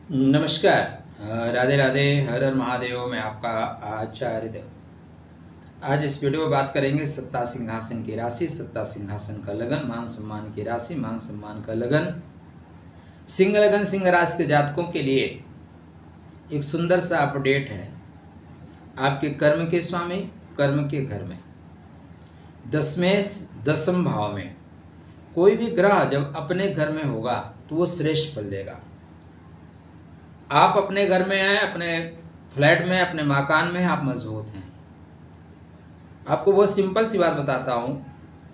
नमस्कार। राधे राधे, हर हर महादेव। मैं आपका आचार्य देव। आज इस वीडियो में बात करेंगे सत्ता सिंहासन की राशि, सत्ता सिंहासन का लगन, मान सम्मान की राशि, मान सम्मान का लगन। सिंह लगन सिंह राशि के जातकों के लिए एक सुंदर सा अपडेट है। आपके कर्म के स्वामी कर्म के घर में दशमेश दसम भाव में कोई भी ग्रह जब अपने घर में होगा तो वो श्रेष्ठ फल देगा। आप अपने घर में हैं, अपने फ्लैट में, अपने मकान में हैं, आप मजबूत हैं। आपको बहुत सिंपल सी बात बताता हूँ।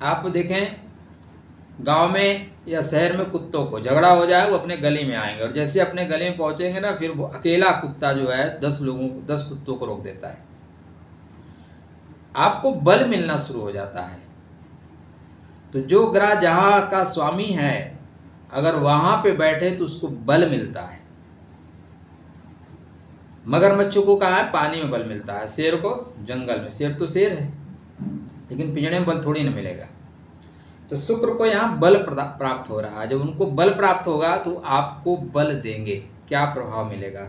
आप देखें, गांव में या शहर में कुत्तों को झगड़ा हो जाए, वो अपने गली में आएंगे और जैसे अपने गली में पहुंचेंगे ना, फिर वो अकेला कुत्ता जो है 10 कुत्तों को रोक देता है। आपको बल मिलना शुरू हो जाता है। तो जो ग्रह जहाँ का स्वामी है, अगर वहाँ पे बैठे तो उसको बल मिलता है। मगरमच्छ को कहाँ है? पानी में बल मिलता है। शेर को जंगल में। शेर तो शेर है, लेकिन पिंजड़े में बल थोड़ी ना मिलेगा। तो शुक्र को यहाँ बल प्राप्त हो रहा है। जब उनको बल प्राप्त होगा तो आपको बल देंगे। क्या प्रभाव मिलेगा?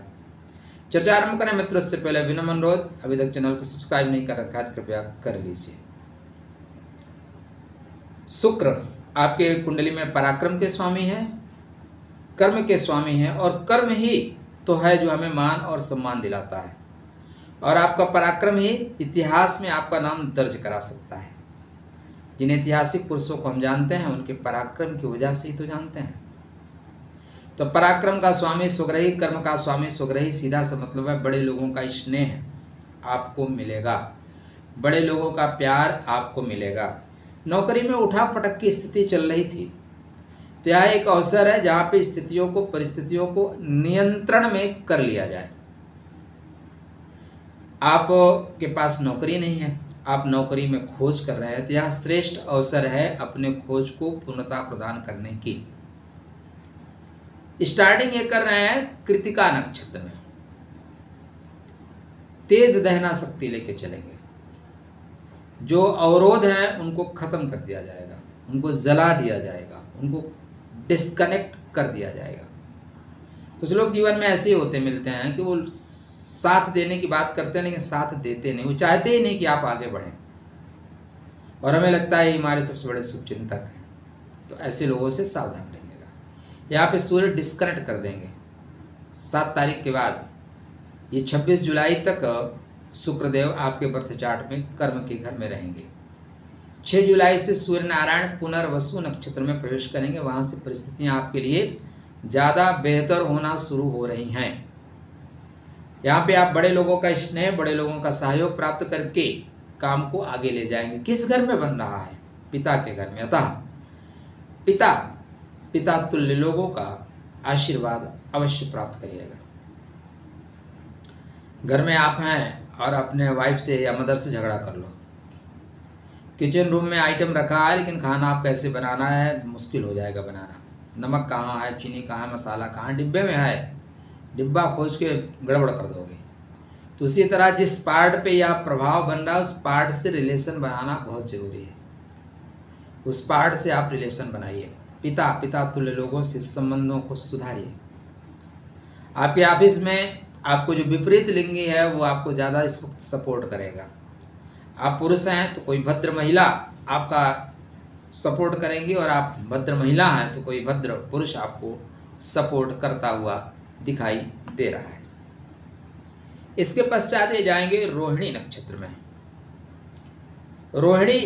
चर्चा आरंभ करें मित्रों, इससे पहले विनम्र अनुरोध, अभी तक चैनल को सब्सक्राइब नहीं कर रखा है तो कृपया कर लीजिए। शुक्र आपके कुंडली में पराक्रम के स्वामी है, कर्म के स्वामी है, और कर्म ही तो है जो हमें मान और सम्मान दिलाता है। और आपका पराक्रम ही इतिहास में आपका नाम दर्ज करा सकता है। जिन ऐतिहासिक पुरुषों को हम जानते हैं, उनके पराक्रम की वजह से ही तो जानते हैं। तो पराक्रम का स्वामी सुग्रही, कर्म का स्वामी सुग्रही, सीधा सा मतलब है बड़े लोगों का स्नेह आपको मिलेगा, बड़े लोगों का प्यार आपको मिलेगा। नौकरी में उठा पटक की स्थिति चल रही थी, तो यह एक अवसर है जहाँ पे स्थितियों को, परिस्थितियों को नियंत्रण में कर लिया जाए। आप के पास नौकरी नहीं है, आप नौकरी में खोज कर रहे हैं, तो यह श्रेष्ठ अवसर है अपने खोज को पूर्णता प्रदान करने की। स्टार्टिंग ये कर रहे हैं कृतिका नक्षत्र में। तेज दहना शक्ति लेके चलेंगे। जो अवरोध हैं उनको खत्म कर दिया जाएगा, उनको जला दिया जाएगा, उनको डिस्कनेक्ट कर दिया जाएगा। कुछ लोग जीवन में ऐसे ही होते मिलते हैं कि वो साथ देने की बात करते हैं लेकिन साथ देते नहीं। वो चाहते ही नहीं कि आप आगे बढ़ें, और हमें लगता है हमारे सबसे बड़े शुभचिंतक हैं। तो ऐसे लोगों से सावधान रहिएगा। यहाँ पे सूर्य डिस्कनेक्ट कर देंगे 7 तारीख के बाद। ये 26 जुलाई तक शुक्रदेव आपके बर्थ चार्ट में कर्म के घर में रहेंगे। 6 जुलाई से सूर्य नारायण पुनर्वसु नक्षत्र में प्रवेश करेंगे। वहाँ से परिस्थितियाँ आपके लिए ज़्यादा बेहतर होना शुरू हो रही हैं। यहाँ पे आप बड़े लोगों का स्नेह, बड़े लोगों का सहयोग प्राप्त करके काम को आगे ले जाएंगे। किस घर में बन रहा है? पिता के घर में। अतः पिता तुल्य लोगों का आशीर्वाद अवश्य प्राप्त करिएगा। घर में आप हैं और अपने वाइफ से या मदर से झगड़ा कर लो। किचन रूम में आइटम रखा है, लेकिन खाना आप कैसे बनाना है मुश्किल हो जाएगा बनाना। नमक कहाँ है, चीनी कहाँ है, मसाला कहाँ है, डिब्बे में है, डिब्बा खोज के गड़बड़ कर दोगे। तो उसी तरह जिस पार्ट पे यह प्रभाव बन रहा है, उस पार्ट से रिलेशन बनाना बहुत ज़रूरी है। उस पार्ट से आप रिलेशन बनाइए। पिता तुल्य लोगों से संबंधों को सुधारिए। आपके ऑफिस में आपको जो विपरीत लिंगी है वो आपको ज़्यादा इस वक्त सपोर्ट करेगा। आप पुरुष हैं तो कोई भद्र महिला आपका सपोर्ट करेंगी, और आप भद्र महिला हैं तो कोई भद्र पुरुष आपको सपोर्ट करता हुआ दिखाई दे रहा है। इसके पश्चात ये जाएंगे रोहिणी नक्षत्र में। रोहिणी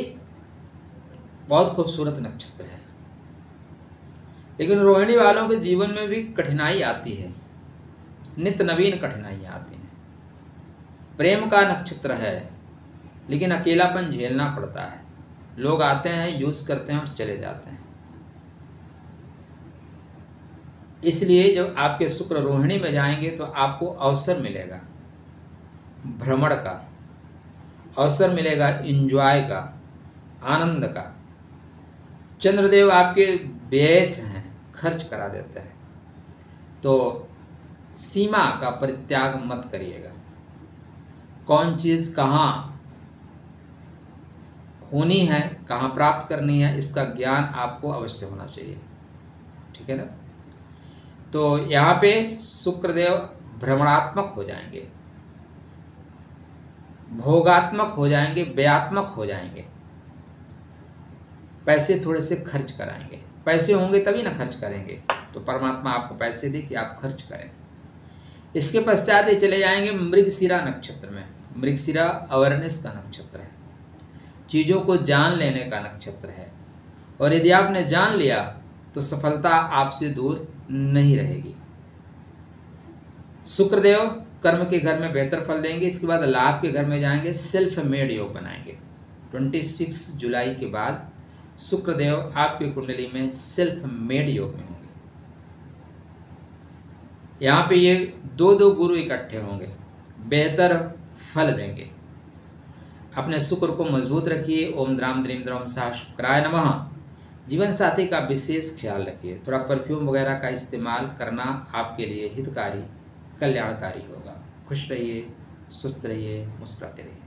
बहुत खूबसूरत नक्षत्र है, लेकिन रोहिणी वालों के जीवन में भी कठिनाई आती है, नित्य नवीन कठिनाइयाँ आती हैं। प्रेम का नक्षत्र है, लेकिन अकेलापन झेलना पड़ता है। लोग आते हैं, यूज़ करते हैं और चले जाते हैं। इसलिए जब आपके शुक्र रोहिणी में जाएंगे तो आपको अवसर मिलेगा भ्रमण का, अवसर मिलेगा एंजॉय का, आनंद का। चंद्रदेव आपके व्ययस हैं, खर्च करा देते हैं। तो सीमा का परित्याग मत करिएगा। कौन चीज़ कहाँ होनी है, कहाँ प्राप्त करनी है, इसका ज्ञान आपको अवश्य होना चाहिए। ठीक है ना? तो यहाँ पे शुक्रदेव भ्रमणात्मक हो जाएंगे, भोगात्मक हो जाएंगे, व्ययात्मक हो जाएंगे, पैसे थोड़े से खर्च कराएंगे। पैसे होंगे तभी ना खर्च करेंगे, तो परमात्मा आपको पैसे दे कि आप खर्च करें। इसके पश्चात ये चले जाएंगे मृगशिरा नक्षत्र में। मृगशिरा अवेयरनेस का नक्षत्र है, चीज़ों को जान लेने का नक्षत्र है, और यदि आपने जान लिया तो सफलता आपसे दूर नहीं रहेगी। शुक्रदेव कर्म के घर में बेहतर फल देंगे। इसके बाद लाभ के घर में जाएंगे, सेल्फ मेड योग बनाएंगे। 26 जुलाई के बाद शुक्रदेव आपकी कुंडली में सेल्फ मेड योग में होंगे। यहाँ पे ये दो गुरु इकट्ठे होंगे, बेहतर फल देंगे। अपने शुक्र को मजबूत रखिए। ओम द्राम द्रीम द्रम सा शुक्राय नमः। जीवन साथी का विशेष ख्याल रखिए। थोड़ा परफ्यूम वगैरह का इस्तेमाल करना आपके लिए हितकारी, कल्याणकारी होगा। खुश रहिए, स्वस्थ रहिए, मुस्कुराते रहिए।